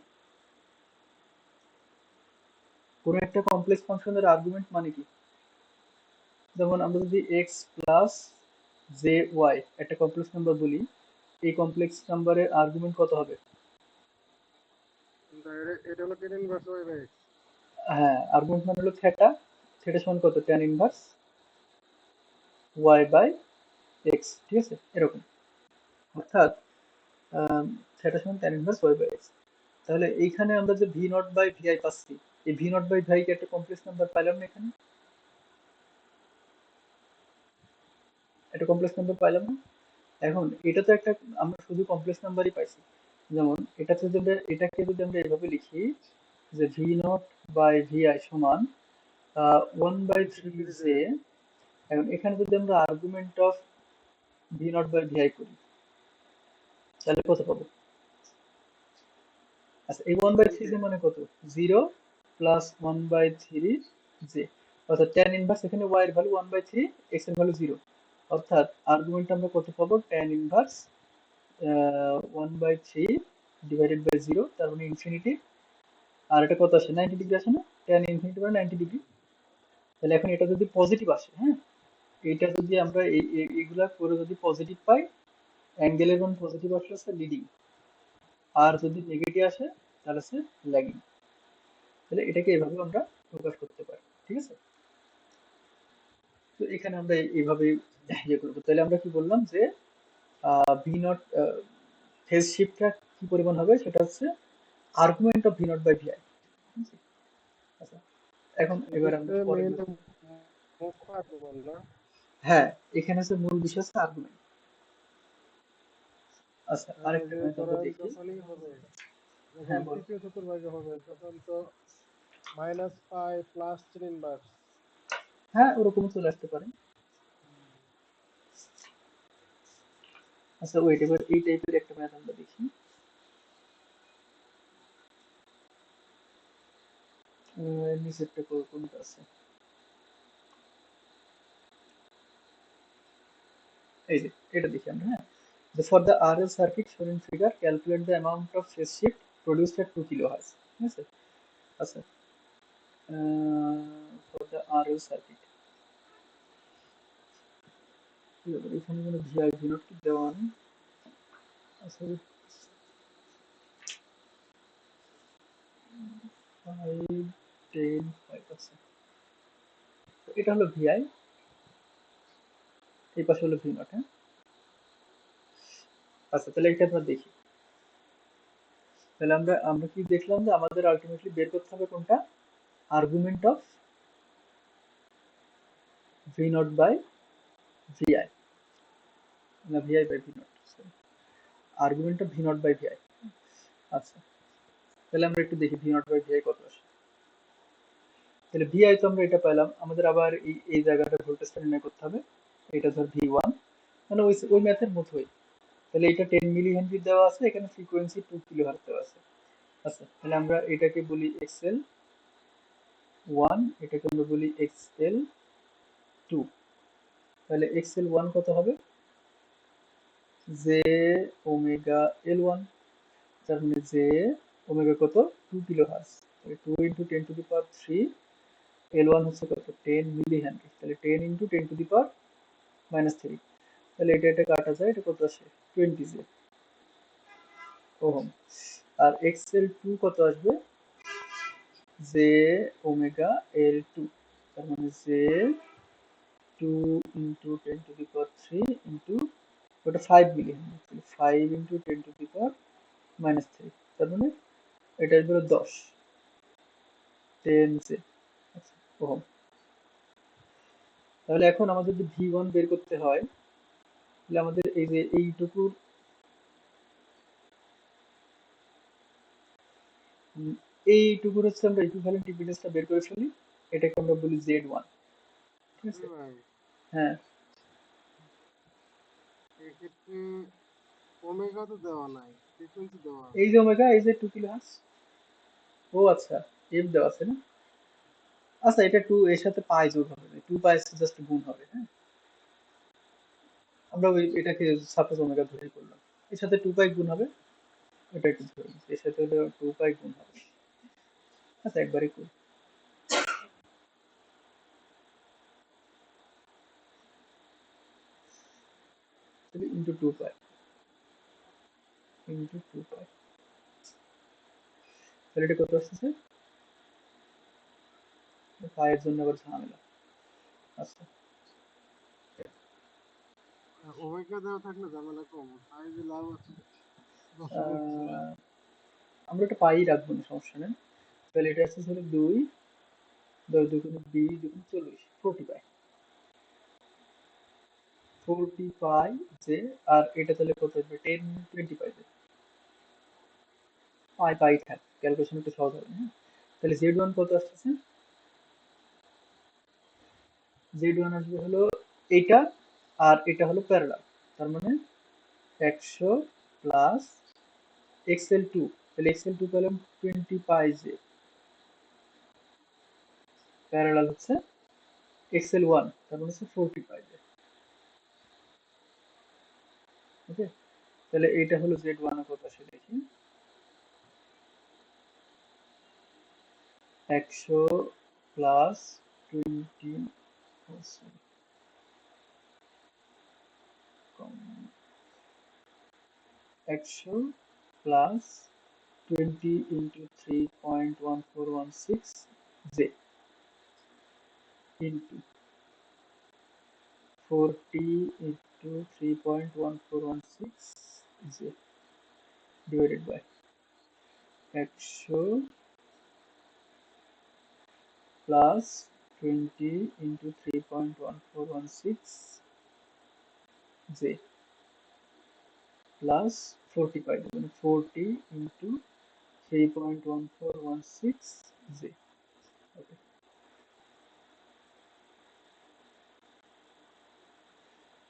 কোনো একটা কমপ্লেক্স ফাংশনের আর্গুমেন্ট মানে কি? যেমন আমরা যদি এক্স প্লাস জে ওয়াই একটা কমপ্লেক্স নাম্বার বলি, এই কমপ্লেক্স নাম্বারের আর্গুমেন্ট কত হবে? এটা হলো tan inverse Y by X. হ্যাঁ, আর্গুমেন্ট মানে হলো থেটা। থেটা সমান কত? Tan inverse Y by X, ঠিক আছে এরকম। অর্থাৎ থেটা সমান tan inverse Y by X. তাহলে এইখানে আমরা যে ভি নট বাই ভিআই পাচ্ছি, এই ভি নট বাই ভিআই কে একটা কমপ্লেক্স নাম্বার পাইলাম না এখানে? একটা কমপ্লেক্স নাম্বার পাইলাম না? এখন এটা তো একটা, আমরা শুধু কমপ্লেক্স নাম্বারই পাইছি। যেমন এটাকে যদি আমরা এভাবে লিখি যে ভি নট বাই ভিআই সমান 1/3 থ্রি জে। জে। এখন এখানে যদি আমরা argument of V naught by VI করি, তাহলে কত পাবো? আচ্ছা এই 1/3 জে মানে কত? 0 প্লাস 1/3 জে। অর্থাৎ tan ইনভার্স এখানে y এর ভ্যালু 1/3, x এর ভ্যালু 0। অর্থাৎ আর্গুমেন্ট আমরা কত পাবো? tan ইনভার্স 1/3 ডিভাইডেড বাই 0, তার মানে ইনফিনিটি। আর এটা কত আসে? 90 ডিগ্রি আসে না? tan ইনফিনিটি মানে 90 ডিগ্রি। তাহলে এখন এটা যদি পজিটিভ আসে, হ্যাঁ, এটা যদি আমরা এইগুলা করে যদি পজিটিভ পাই, অ্যাঙ্গেলের মান পজিটিভ আসলে হচ্ছে লিডিং। আর যদি নেগেটিভ আসে তাহলে হচ্ছে ল্যাগিং। তাহলে এটাকে এভাবে আমরা প্রকাশ করতে পারি, ঠিক আছে? তো এখানে আমরা এইভাবে ইয়ে করবো। তাহলে আমরা কি বললাম যে ভি নট ফেজ শিফটটা কি পরিমাণ হবে, সেটা হচ্ছে argument of V naught by VI. আচ্ছা এখন এবার আমরা এক্ষেত্রে পরে মেইন মুখ্য আর্গুমেন্ট না। হ্যাঁ, এখানে হচ্ছে মূল বিষয় হচ্ছে আর্গুমেন্ট। আচ্ছা তাহলে আরেকটা যে ম্যাথ আমরা ধরেন দেখি। যখনই হবে, যখন হ্যাঁ বল। তৃতীয় চতুর্ভাগে হবে তখন তো মাইনাস পাই প্লাস টেন ইনভার্স। হ্যাঁ ওরকম চলে আসতে পারে। আচ্ছা ওয়েট, এবার এই টাইপের একটা ম্যাথ আমরা দেখি। নিচেরটা কোনটা আছে? এই যে এটা দেখি আমরা, হ্যাঁ, যে ফর দ্য RL সার্কিট শোন in figure calculate the amount of phase shift produced at 2 kilo hertz, ঠিক আছে? আচ্ছা, ফর দ্য আরএল সার্কিট এখানে কোনো ভিআই ভিনোট কি দেওয়া নেই। আচ্ছা, 5 10 5 আছে। তো এটা হলো ভিআই, এই পাশে হলো ভি নট। হ্যাঁ, আচ্ছা তাহলে এটা আমরা দেখি। তাহলে আমরা আমরা কি দেখলাম যে আমাদের আলটিমেটলি বের করতে হবে কোনটা, argument of V naught by VI, না VI by V naught, argument of V naught by VI. আচ্ছা, তাহলে আমরা একটু দেখি ভি নট বাই ভিআই কত আসে। তাহলে ভিআই তো আমরা এটা পেলাম, আমাদের আবার এই এই জায়গাটা ভোল্টেজটা নির্ণয় করতে হবে। এটা ধর ভি ওয়ান, মানে ওই ওই ম্যাথের মতোই। তাহলে এটা 10 মিলি হেনরি দেওয়া আছে, এখানে ফ্রিকোয়েন্সি 2 কিলো হার্টজ দেওয়া আছে। আচ্ছা, তাহলে আমরা এটাকে বলি এক্সএল ওয়ান, এটাকে আমরা বলি এক্সএল টু। তাহলে এক্সএল ওয়ান কত হবে, জে ওমেগা এল ওয়ান, তার মানে জে ওমেগা কত, 2 কিলো হার্টজ। তাহলে 2 into 10 to the power 3, L one হচ্ছে কত 10 মিলি হেনরি, তাহলে 10 into 10 to the power minus 3। তাহলে এটা এটা কাটা যায়, এটা কত আসে 20 জে ওহম। আর এক্সএল টু কত আসবে, জে ওমেগা এল টু, তার মানে J 2 into 10 to the power 3 into ওটা 5 milli henry, 5 into 10 to the power minus 3, তার মানে এটা আসবে 10 10 জে ওহম। তাহলে এখন আমাদের যদি ভি ওয়ান বের করতে হয়, তাহলে আমাদের এই যে এইটুকুর উম, এইটুকুর হচ্ছে আমরা ইকুইভ্যালেন্ট ইম্পিডেন্সটা বের করে ফেলি, এটাকে আমরা বলি জেড ওয়ান। ঠিক আছে, ভাই হ্যাঁ। এক্ষেত্রে ওমেগা তো দেওয়া নাই, ফ্রিকোয়েন্সি দেওয়া এই আছে। যে ওমেগা, এই যে 2 কিলো হার্টজ। ও আচ্ছা, এফ দেওয়া আছে না। আচ্ছা, এটা 2 এর সাথে পাই যোগ হবে, 2 পাই জাস্ট গুণ হবে। হ্যাঁ, আমরা ওই এটাকে সাপোজ ওমেগা ধরেই করলাম, এর সাথে 2 পাই গুণ হবে, এটা একটু ধরে নিচ্ছি, এর সাথে হলো 2 পাই গুণ হবে। আচ্ছা, একবারই করি, তাহলে ইন্টু 2 পাই ইন্টু 2 পাই, তাহলে এটা কত আসতেছে, পায়ের জন্য আবার ঝামেলা। আচ্ছা, ওমেগা দেওয়া থাকলে ঝামেলা কম, তাই যে লাভ আছে দশমিক ছাড়া। আহ, আমরা একটা পাই রাখবো না, সমস্যা নেই। তাহলে এটা আসছে হলো 2, 10 দুগুণে 20 দুগুণে 40, 40 পাই, 40 পাই যে। আর এটা তাহলে কত আসবে, 10 20 পাই যে, পাই পাই থাক, ক্যালকুলেশন একটু সহজ হবে। হ্যাঁ, তাহলে জেড ওয়ান কত আসতেছে, জেড ওয়ান আসবে হলো এইটা, আর এটা হলো প্যারালাল, তার মানে 100 প্লাস এক্সএল টু। তাহলে এক্সএল টু পেলাম 20 পাই যে, প্যারালাল হচ্ছে এক্সএল ওয়ান, তার মানে হচ্ছে 40 পাই যে। ওকে, তাহলে এইটা হলো জেড ওয়ান কত আসে দেখি, 100 plus 20, 100 plus 20 into 3.1416 J into 40 into 3.1416 J divided by 100 plus 20 into 3.1416 J plus 40 pi, মানে 40 ইন্টু 3.1416 জে। ওকে,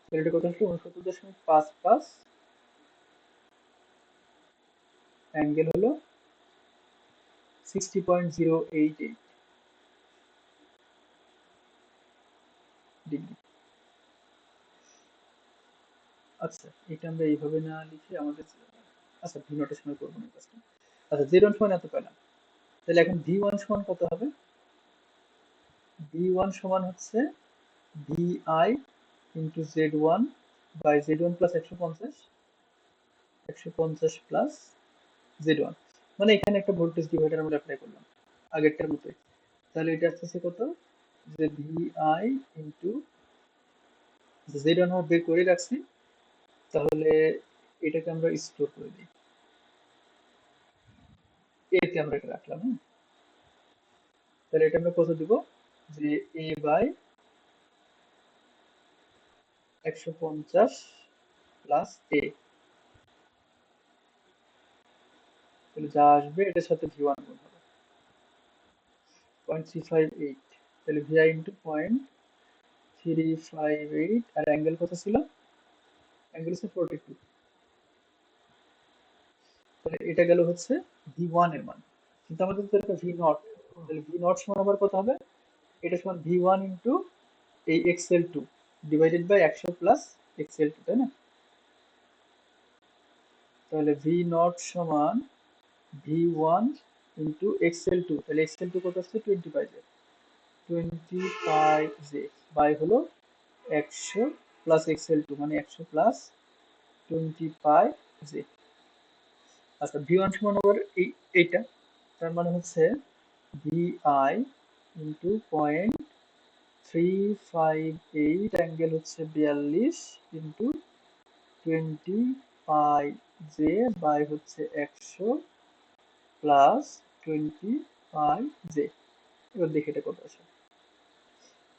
তাহলে এটা কত আসলো, 69.55, অ্যাঙ্গেল হলো 60.088 ডিগ্রি। আচ্ছা, এটা আমরা এইভাবে না লিখে আমাদের, আচ্ছা ভি নোটেশনে করবো না এই কাজটা। আচ্ছা, জেড ওয়ান সমান এত পেলাম, তাহলে এখন V1 সমান কত হবে? V1 সমান হচ্ছে VI into Z1 by Z1 plus 150 plus Z1, মানে এখানে একটা ভোল্টেজ ডিভাইডার আমরা অ্যাপ্লাই করলাম আগেরটার মতোই। তাহলে এটা আসছে কত, যে VI ইন্টু Z1 আমরা বের করে রাখছি, তাহলে এটাকে আমরা স্টোর করে দিই, এতে আমরা এটা রাখলাম। হ্যাঁ, তাহলে এটা আমরা কত দিব, যে A বাই 150 প্লাস A, তাহলে যা আসবে এটার সাথে V1 গুণ হবে 0.358, তাহলে VI ইন্টু 0.358, আর অ্যাঙ্গেল কত ছিল, অ্যাঙ্গেল হচ্ছে 42, তাহলে এটা গেল হচ্ছে V1 এর মান। কিন্তু আমাদের তো এটা V0, তাহলে V0 সমান আবার কত হবে, এটা সমান V1 ইন্টু এই XL2 divided by 100 plus XL2, তাই না? তাহলে V0 সমান V1 ইন্টু XL2, তাহলে XL2 কত আসছে, 20 পাই জে, 20 পাই জে বাই হলো 100 প্লাস XL2, মানে 100 প্লাস 20 পাই জে। আচ্ছা, V1 সমান আবার এইটা, তার মানে হচ্ছে VI ইন্টু 0.358, অ্যাঙ্গেল হচ্ছে 42 ইন্টু 20 পাই জে বাই হচ্ছে 100 প্লাস 20 পাই জে। এবার দেখি এটা কত আসে,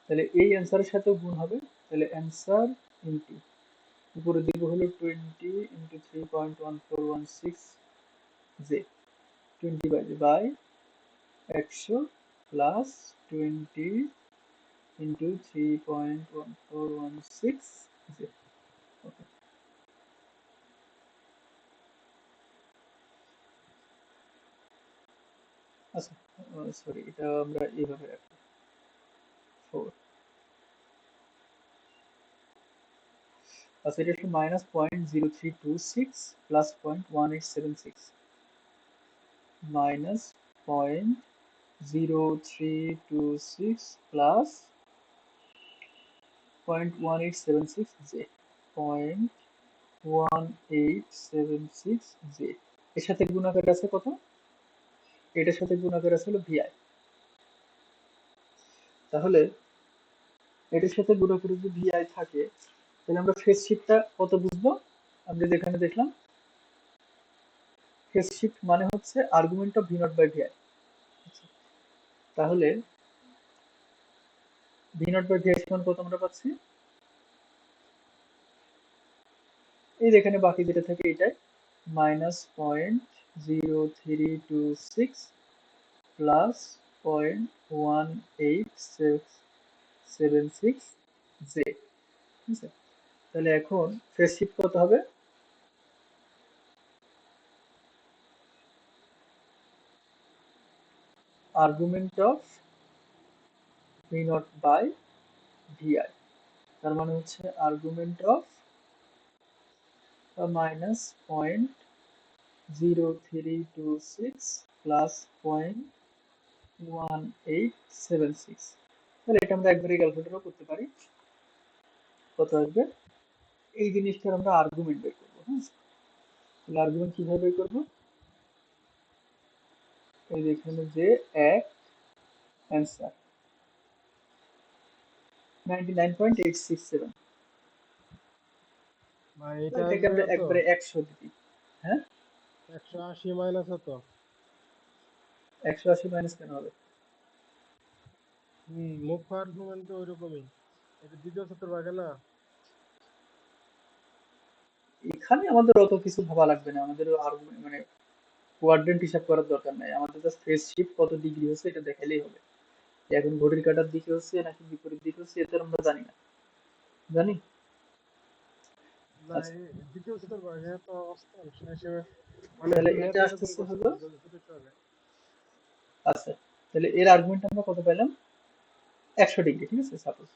তাহলে এই অ্যান্সারের সাথেও গুণ হবে, তাহলে অ্যান্সার ইন্টু উপরে দিব হলো 20 into 3.1416 J, 20 by 100 plus 20 into 3.1416 J. Okay, আচ্ছা, সরি, এটা আমরা এইভাবে রাখি 4। আচ্ছা, এটা একটু minus 0.0326 plus 0.1876, minus 0.0326 plus 0.1876 J, 0.1876 J. এর সাথে গুণাকার আছে কত, এটার সাথে গুণাকার আছে হলো ভিআই। তাহলে এটার সাথে গুণাকার যদি ভিআই থাকে, তাহলে আমরা ফেজ শিফটটা কত বুঝবো, আমরা যেখানে দেখলাম ফেজ শিফট মানে হচ্ছে argument of V naught by VI. তাহলে ভি নট বাই ভিআই সমান কত আমরা পাচ্ছি, এই যেখানে বাকি যেটা থাকে এটাই, মাইনাস 0.0326 প্লাস 0.1876 জে, ঠিক আছে? তাহলে এখন ফেজ শিফট কত হবে, argument of V naught by VI, তার মানে হচ্ছে আর্গুমেন্ট অফ মাইনাস 0.0326 প্লাস 0.1876, তাহলে এটা আমরা একবারে ক্যালকুলেটরও করতে পারি, কত আসবে, এই জিনিসটার আমরা আর্গুমেন্ট বের করবো। হ্যাঁ, তাহলে আর্গুমেন্ট কিভাবে বের করবো, এই যে এখানে যে এক অ্যান্সার 99.867, ভাই তো এটা এটাকে আসবে আমরা কত? একবারে 100 দিই। হ্যাঁ, 180 মাইনাস কত? 180 মাইনাস কেন হবে, মুখ্য আর্গুমেন্ট তো ওইরকমই। এটা দ্বিতীয় সূত্র ভাগে না। এখানে আমাদের অত কিছু ভাবা লাগবে না, আমাদের আর্গুমেন্ট মানে কোয়াড্রেন্ট হিসাব করার দরকার নাই, আমাদের জাস্ট ফেজ শিফট কত ডিগ্রি হচ্ছে এটা দেখালেই হবে। এখন ঘড়ির কাঁটার দিকে হচ্ছে নাকি বিপরীত দিকে হচ্ছে এটা আমরা জানি না, জানি। না, আচ্ছা, দ্বিতীয় সূত্র ভাগে তো অবস্থা সে হিসেবে মানে তাহলে এটা ম্যাথ এরকম আসতেছে করছে হলো, যতটুকু আগে। আচ্ছা, তাহলে এর আর্গুমেন্ট আমরা কত পেলাম, 100 ডিগ্রি, ঠিক আছে, সাপোজ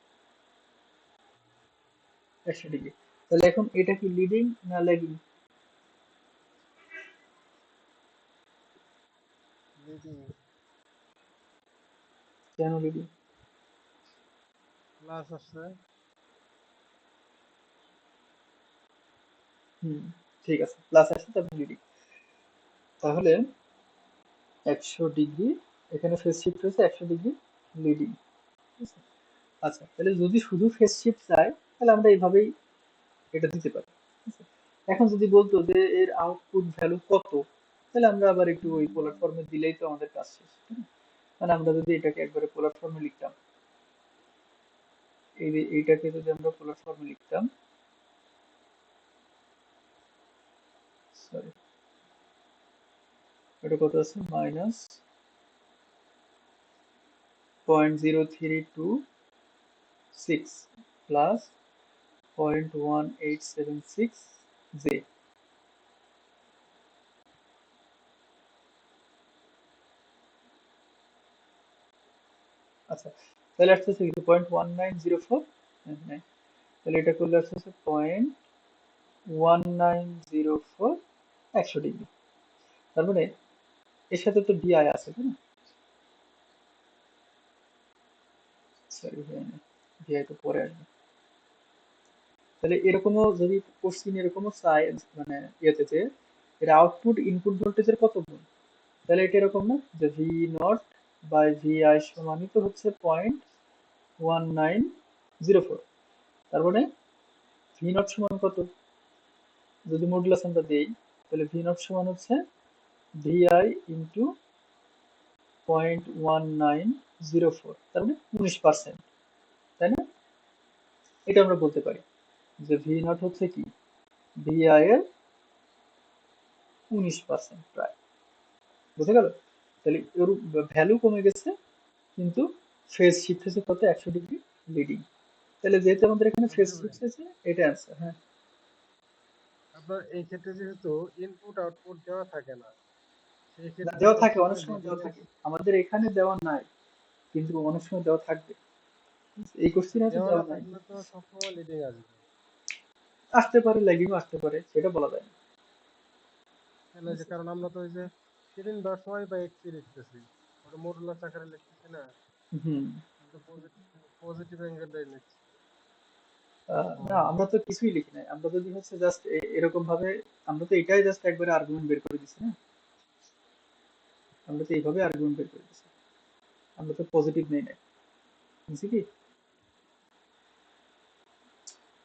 100 ডিগ্রি। তাহলে এখন এটা কি লিডিং না ল্যাগিং, লিডিং। কেন লিডিং? প্লাস আসছে। হুম, ঠিক আছে, প্লাস আসছে তারপর লিডিং। তাহলে 100 ডিগ্রি, এখানে ফেজ শিফট হয়েছে 100 ডিগ্রি লিডিং। ঠিক আছে? আচ্ছা, তাহলে যদি শুধু ফেজ শিফট চাই তাহলে আমরা এইভাবেই এটা দিতে পারি। ঠিক আছে? এখন যদি বলতো যে এর আউটপুট ভ্যালু কত, তাহলে আমরা আবার একটু ওই পোলার ফর্মে দিলেই তো আমাদের কাজ শেষ, তাই না? মানে আমরা যদি এটাকে একবারে পোলার ফর্মে লিখতাম, এইটাকে যদি আমরা পোলার ফর্মে লিখতাম, সরি, এটা কত আছে, -0.0326 প্লাস 0.1876 জে। আচ্ছা, তাহলে আসতেছে কি 0.1904, তাহলে এটা করলে আসতেছে 0.1904 100 ডিগ্রি। তার মানে এর সাথে তো ডিআই আছে, তাই না? সরি, ডিআই তো পরে আসবে। তাহলে এরকমও যদি কোশ্চিন এরকমও চাই, মানে ইয়েতে যে এর আউটপুট ইনপুট ভোল্টেজের কত গুণ, তাহলে এটা এরকম না যে V naught by V I সমানিত হচ্ছে 0.1904। তার মানে ভি নট সমান কত, যদি মডুলাস আমরা দেই, তাহলে ভি নট সমান হচ্ছে ভি আই ইন্টু 0.1904, তার মানে 19%, তাই না? এটা আমরা বলতে পারি যে ভি নট হচ্ছে কি, ভি আই এর 19% প্রায়। বুঝে গেল? তাহলে এর ভ্যালু কমে গেছে, কিন্তু ফেজ শিফট হয়েছে কত, 100 ডিগ্রি লিডিং। তাহলে যেহেতু আমাদের এখানে ফেজ আচ্ছা ভাই, শিফট হয়েছে, এটা অ্যান্সার। হ্যাঁ, আপনার এই ক্ষেত্রে যেহেতু ইনপুট আউটপুট দেওয়া থাকে না, সেই না, ক্ষেত্রে দেওয়া থাকে, অনেক সবসময় সময় লিডিং দেওয়া এর থাকে, আমাদের এখানে দেওয়া নাই, কিন্তু অনেক সময় দেওয়া থাকবে। এই কোশ্চিনে হয়তো দেওয়া না দেওয়া নাই, থাকলে তো সবসময় লিডিং আসবে। আসতে পারে, ল্যাগিংও আসতে পারে, সেটা বলা যায় না। তাহলে যে কারণ আমরা তো ওই যে সিরিন দেওয়ার সময় বা এক্সি লিখতেছি, ওটা মডুলাস আকারে লিখতেছি না, হুম। কিন্তু পজিটিভ পজিটিভ অ্যাঙ্গেলটাই নিচ্ছি না, সবসময়। আমরা তো কিছুই লিখি নাই, আমরা যদি হচ্ছে জাস্ট এরকম ভাবে, আমরা তো এটাই জাস্ট একবারে আর্গুমেন্ট বের করে দিছি না, আমরা তো এইভাবে আর্গুমেন্ট বের করে দিছি, আমরা তো পজিটিভ নেই নাই, বুঝছি কি?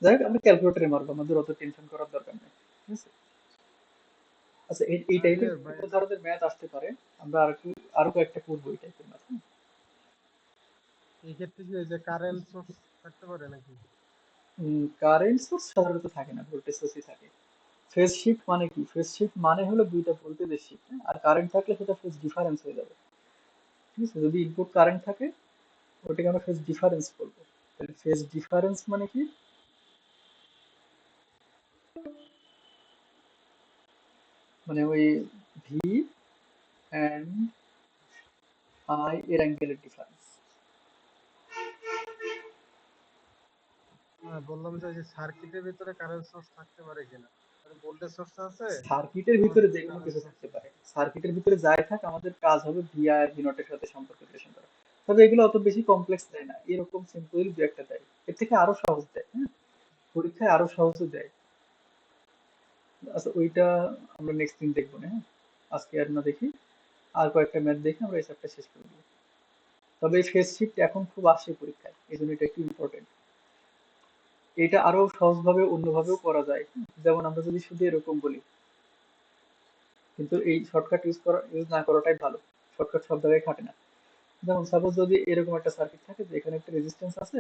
যাই হোক, আমরা ক্যালকুলেটরে মারবো, আমাদের অত টেনশন করার দরকার নেই। ঠিক আছে? আচ্ছা, এই আর টাইপের ইয়ে ভাই, বিভিন্ন ধরনের ম্যাথ আসতে পারে, আমরা আরো কয়েকটা করবো এই টাইপের ম্যাথ। এই ক্ষেত্রে কি ওই যে কারেন্ট সোর্স থাকতে পারে নাকি? কারেন্ট সোর্স সাধারণত থাকে না, ভোল্টেজ সোর্সই থাকে। ফেজ শিফট মানে কি, ফেজ শিফট মানে হলো দুইটা ভোল্টেজের শিফট, আর কারেন্ট থাকলে সেটা ফেজ ডিফারেন্স হয়ে যাবে। ঠিক আছে? যদি ইনপুট কারেন্ট থাকে, ওটাকে আমরা ফেজ ডিফারেন্স বলবো। তাহলে ফেজ ডিফারেন্স মানে কি, মানে ওই ভি এন্ড আই এর অ্যাঙ্গেলের ডিফারেন্স। না, বললাম যে ওই যে সার্কিটের ভিতরে কারেন্ট সোর্স থাকতে পারে কিনা, মানে ভোল্টেজ সোর্স আছে, সার্কিটের আবার ভিতরে যে কোনো কারেন্ট কিছু সোর্স থাকতে আছে। পারে, সার্কিটের ভিতরে যাই থাক, আমাদের কাজ হবে ভি আই আর ভি নটের সাথে সম্পর্ক বিশ্লেষণ করা। তবে এগুলো অত বেশি কমপ্লেক্স দেয় না, এরকম সিম্পল দু একটা দেয়, এর থেকে আরো সহজ দেয়। হ্যাঁ, পরীক্ষায় আরো সহজে দেয়। আচ্ছা, ওইটা আমরা নেক্সট দিন দেখবো না, হ্যাঁ? আজকে আর না দেখি, আর কয়েকটা ম্যাথ দেখে আমরা এই চ্যাপ্টার শেষ করে দেবো। তবে এই ফেজ শিফট এখন খুব আসে পরীক্ষায়, এই জন্য এটা একটু ইম্পর্টেন্ট। এটা আরো সহজভাবে অন্যভাবেও করা যায়। যেমন আমরা যদি শুধু এরকম বলি, কিন্তু এই শর্টকাট ইউজ না করাটাই ভালো, শর্টকাট সব জায়গায় খাটে না। যেমন সাপোজ যদি এরকম একটা সার্কিট থাকে যে এখানে একটা রেজিস্ট্যান্স আছে,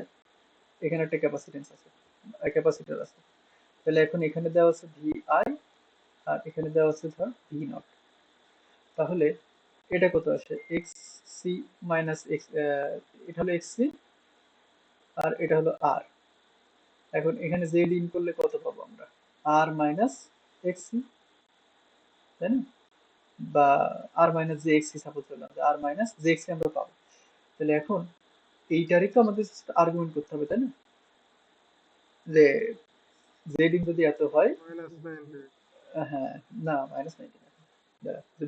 এখানে একটা ক্যাপাসিটেন্স আছে, ক্যাপাসিটর আছে, তাহলে এখন এখানে দেওয়া আছে ভি আই, আর এখানে দেওয়া আছে ধর ভি নট। তাহলে এটা কত আসে, এক্স সি মাইনাস এক্স, এটা হলো এক্স সি, আর এটা হলো আর। এখন এখানে জেড ইন করলে কত পাবো আমরা, আর মাইনাস এক্স সি, তাই না? বা R minus J X C, suppose করলাম যে R minus J X C আমরা পাবো। তাহলে এখন এইটারই তো আমাদের আর্গুমেন্ট করতে হবে, তাই না? যে জেড ইন যদি এত হয়, -90। হ্যাঁ, না মাইনাস নাইনটি না,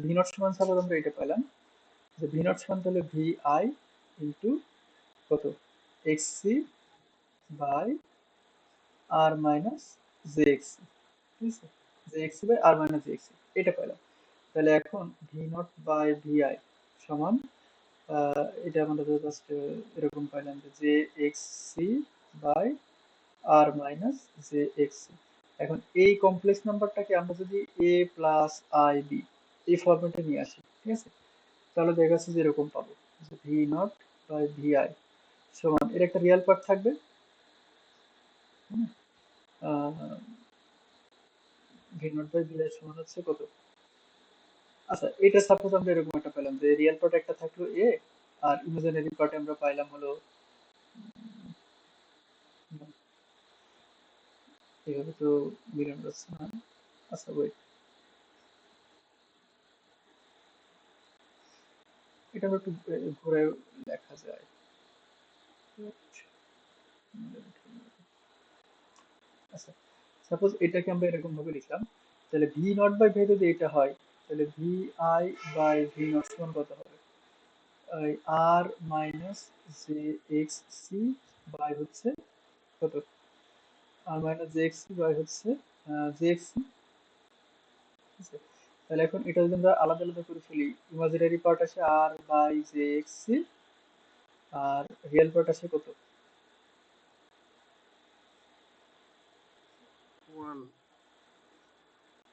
ভি নট সমান সাপোজ আমরা এটা পেলাম, যে ভি নট সমান তাহলে ভি আই ইন্টু কত X C by R minus J X C, ঠিক আছে, J X C by R minus J X C, এটা পেলাম। তাহলে এখন V naught by V I সমান এটা আমরা জাস্ট এরকম পাইলাম যে J X C by R minus J X C. এখন এই কমপ্লেক্স নাম্বারটাকে আমরা যদি এ প্লাস আই বি এই ফরম্যাটে নিয়ে আসি, ঠিক আছে, তাহলে দেখা যাচ্ছে যে এরকম পাবো যে V naught by V I সমান এর একটা রিয়েল পার্ট থাকবে, V naught by V I সমান হচ্ছে কত, আচ্ছা এটা সাপোজ আমরা এরকম একটা পেলাম যে রিয়েল পার্ট একটা থাকলো এ আর ইমাজিনারি পার্টে আমরা পাইলাম হলো এভাবে তো মিলানো যাচ্ছে না। আচ্ছা ওয়েট, এটা আমরা একটু ঘুরে লেখা যায়। আচ্ছা সাপোজ এটাকে আমরা এরকম ভাবে লিখলাম, তাহলে ভি নট বাই ভি যদি এটা হয় তাহলে V I by V naught সমান কত হবে, R minus J X C by হচ্ছে কত, R minus J X C by হচ্ছে জে এক্স সি, ঠিক আছে। তাহলে এখন এটা যদি আমরা আলাদা আলাদা করে ফেলি, ইমাজিনারি পার্ট আসে R by J X C আর রিয়েল পার্ট আসে কত, ওয়ান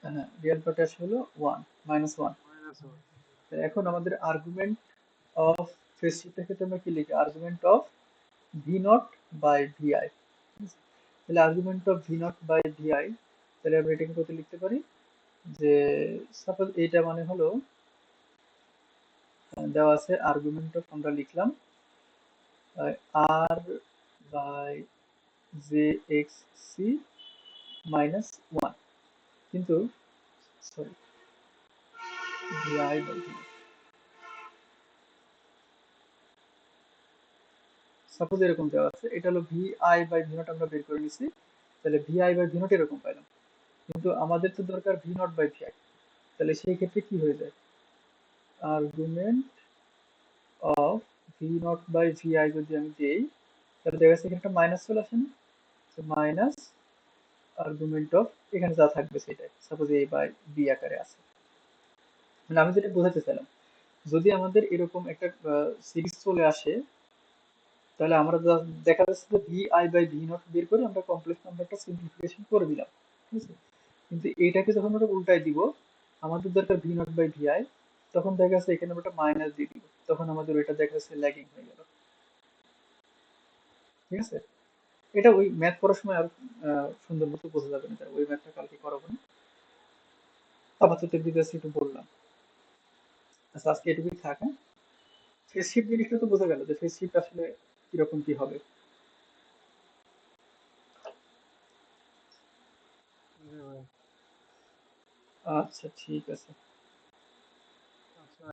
হ্যাঁ রিয়েল পার্ট আসে হলো one, minus one. Minus one. এখন আমাদের আর্গুমেন্ট অফ ফেজ শিফটের ক্ষেত্রে আমরা কি লিখি, argument of V naught by V I, তাহলে argument of V naught by V I, তাহলে আমরা এটাকে কত লিখতে পারি যে সাপোজ এইটা মানে হলো দেওয়া আছে আর্গুমেন্ট অফ আমরা লিখলাম R by J X C minus one, কিন্তু sorry V I by V, suppose এরকম দেওয়া আছে এটা হলো V I by V naught আমরা বের করে নিছি, তাহলে V I by V naught এরকম পাইলাম, কিন্তু আমাদের তো দরকার V naught by V I, তাহলে সেই ক্ষেত্রে কি হয়ে যায়, argument of V naught by V I যদি আমি দিই তাহলে দেখা যাচ্ছে এখানে একটা মাইনাস চলে আসে না, মাইনাস আর্গুমেন্ট অফ এখানে যা থাকবে সেটাই, সাপোজ এ বাই বি আকারে আছে। মানে আমি যেটা বোঝাতে চাইলাম, যদি আমাদের এরকম একটা সিরিজ চলে আসে তাহলে আমরা দেখা যাচ্ছে যে V I by V naught বের করে আমরা কমপ্লেক্স নাম্বারটা সিম্পলিফিকেশন করে দিলাম, ঠিক আছে, কিন্তু এইটাকে যখন আমরা উল্টাই দিব আমাদের দরকার V naught by V I, তখন দেখা যাচ্ছে এখানে আমরা একটা মাইনাস দিয়ে দিব, তখন আমাদের ওইটা দেখা যাচ্ছে ল্যাগিং হয়ে গেল, ঠিক আছে। এটা ওই ম্যাথ করার সময় আর সুন্দর মতো বোঝা যাবে না, ওই ম্যাথটা কালকে করাবো না, আপাতত ডিটেলস একটু বললাম। আচ্ছা আজকে এটুকুই থাক, হ্যাঁ। ফেস শিফট জিনিসটা তো বোঝা গেল যে ফেস শিফট আসলে কিরকম কি হবে। জি ভাই। আচ্ছা ঠিক আছে।